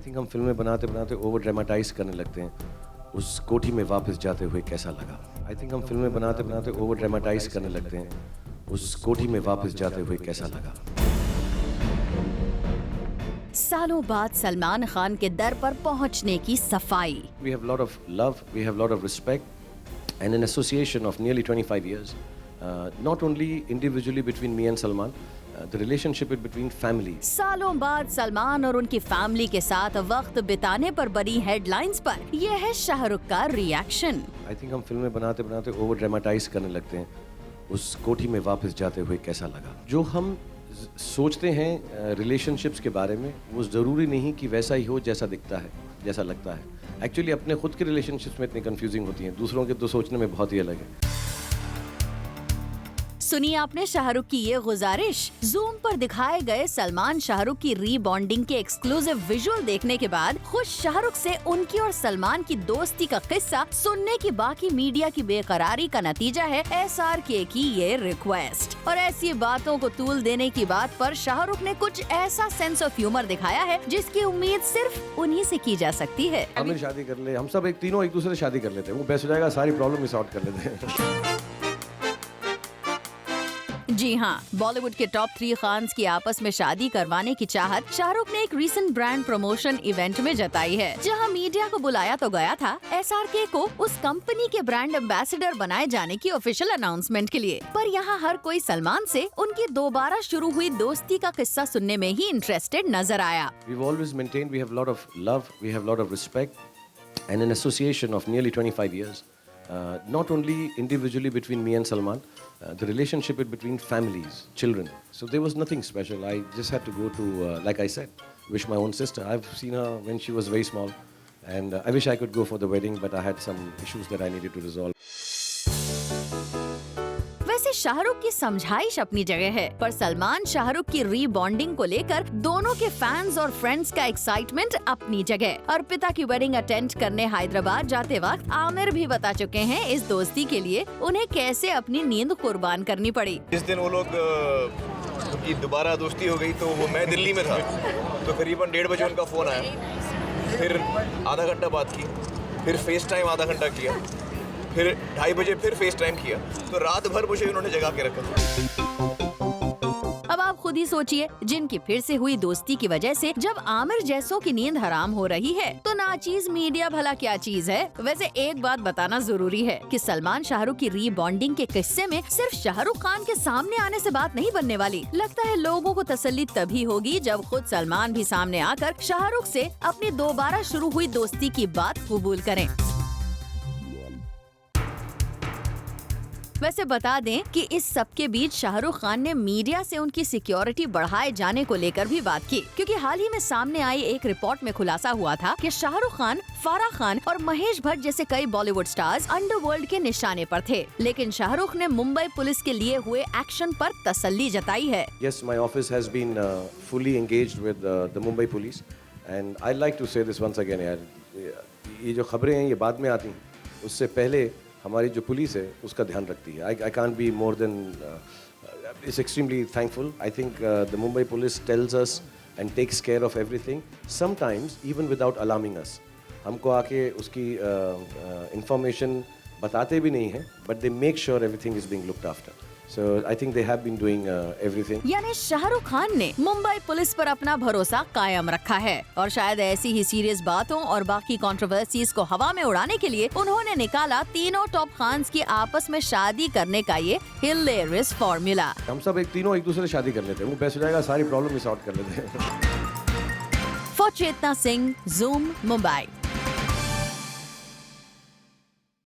Think हम फिल्में बनाते बनाते ओवर ड्रामेटाइज करने लगते हैं। उस कोठी में वापस जाते हुए कैसा लगा। आई थिंक हम फिल्में बनाते बनाते ओवर ड्रामेटाइज करने लगते हैं। उस कोठी में वापस जाते हुए कैसा लगा। सालों बाद सलमान खान के दर पर पहुंचने की सफाई। We have a lot of love, we have a lot of respect, and an association of nearly 25 years. Not only individually between me and Salman, the relationship is between families. सालों बाद सलमान और उनकी फैमिली के साथ वक्त बिताने पर बनी हेडलाइंस पर यह है शाहरुख का रिएक्शन। I think हम फिल्में बनाते बनाते ओवर ड्रामेटाइज करने लगते हैं। उस कोठी में वापस जाते हुए कैसा लगा। जो हम सोचते हैं रिलेशनशिप्स के बारे में, वो ज़रूरी नहीं कि वैसा ही हो जैसा दिखता है, जैसा लगता है। एक्चुअली अपने खुद के रिलेशनशिप्स में इतनी कंफ्यूजिंग होती हैं, दूसरों के तो सोचने में बहुत ही अलग है। सुनिए आपने शाहरुख की ये गुजारिश। जूम पर दिखाए गए सलमान शाहरुख की रीबॉन्डिंग के एक्सक्लूसिव विजुअल देखने के बाद खुश शाहरुख से उनकी और सलमान की दोस्ती का किस्सा सुनने की बाकी मीडिया की बेकरारी का नतीजा है SRK की ये रिक्वेस्ट। और ऐसी बातों को तूल देने की बात पर शाहरुख ने कुछ ऐसा सेंस ऑफ ह्यूमर दिखाया है जिसकी उम्मीद सिर्फ उन्हीं से की जा सकती है। हमें शादी कर ले, हम सब तीनों एक दूसरे से शादी कर लेते हैं, वो बेस्ट हो जाएगा, सारी प्रॉब्लम सॉर्ट कर लेते हैं। जी हाँ, बॉलीवुड के टॉप 3 खान्स की आपस में शादी करवाने की चाहत शाहरुख ने एक रीसेंट ब्रांड प्रमोशन इवेंट में जताई है, जहां मीडिया को बुलाया तो गया था SRK को उस कंपनी के ब्रांड एम्बेसडर बनाए जाने की ऑफिशियल अनाउंसमेंट के लिए। पर यहाँ हर कोई सलमान से उनकी दोबारा शुरू हुई दोस्ती का किस्सा सुनने में ही इंटरेस्टेड नजर आया। We've always maintained we have a lot of love, we have a lot of respect, and an association of nearly 25 years. Not only individually between me and Salman, the relationship is between families, children. So there was nothing special. I just had to go to, like I said, wish my own sister. I've seen her when she was very small, and I wish I could go for the wedding, but I had some issues that I needed to resolve. वैसे शाहरुख की समझाइश अपनी जगह है, पर सलमान शाहरुख की rebonding को लेकर दोनों के फैंस और फ्रेंड्स का एक्साइटमेंट अपनी जगह। अर्पिता की वेडिंग अटेंड करने हैदराबाद जाते वक्त आमिर भी बता चुके हैं इस दोस्ती के लिए उन्हें कैसे अपनी नींद कुर्बान करनी पड़ी। जिस दिन वो लोग उनकी दोबारा दोस्ती हो गई तो वो मैं दिल्ली में था, तो करीबन 1:30 बजे उनका फोन आया, फिर आधा घंटा बात की, फिर फेस टाइम आधा घंटा किया, फिर 2:30 बजे फिर फेस टाइम किया, तो रात भर मुझे उन्होंने जगा के रखा। अब आप खुद ही सोचिए, जिनकी फिर से हुई दोस्ती की वजह से जब आमिर जैसों की नींद हराम हो रही है, तो नाचीज मीडिया भला क्या चीज है। वैसे एक बात बताना जरूरी है कि सलमान शाहरुख की रीबॉन्डिंग के किस्से में सिर्फ शाहरुख खान के सामने आने से बात नहीं बनने वाली। लगता है लोगों को तसल्ली तभी होगी जब खुद सलमान भी सामने आकर शाहरुख से अपनी दोबारा शुरू हुई दोस्ती की बात कबूल करें। वैसे बता दें कि इस सब के बीच शाहरुख खान ने मीडिया से उनकी सिक्योरिटी बढ़ाए जाने को लेकर भी बात की, क्योंकि हाल ही में सामने आई एक रिपोर्ट में खुलासा हुआ था कि शाहरुख खान, फराह खान और महेश भट्ट जैसे कई बॉलीवुड स्टार्स अंडरवर्ल्ड के निशाने पर थे, लेकिन शाहरुख ने मुंबई पुलिस के लिए हुए एक्शन पर तसल्ली जताई है। Yes, my office has been fully engaged with the Mumbai police, and I'd like to say this once again, यार, ये जो खबरें हैं ये बाद में आती हैं, उससे पहले हमारी जो पुलिस है उसका ध्यान रखती है। I can't be more than it's extremely thankful. I think the Mumbai police tells us and takes care of everything, sometimes even without alarming us. हमको आके उसकी information बताते भी नहीं हैं, but they make sure everything is being looked after. So I think they have been doing everything. यानी शाहरुख खान ने Mumbai police पर अपना भरोसा कायम रखा है, और शायद ऐसी ही सीरियस बातों और बाकी कंट्रोवर्सीज को हवा में उड़ाने के लिए उन्होंने निकाला तीनों टॉप खान्स की आपस में शादी करने का ये हिलेरियस फॉर्मूला। हम सब तीनों एक दूसरे से शादी कर लेते हैं, वो बेस्ट हो जाएगा, सारी प्रॉब्लम सॉर्ट कर लेते हैं। For Chetna Singh, Zoom, Mumbai.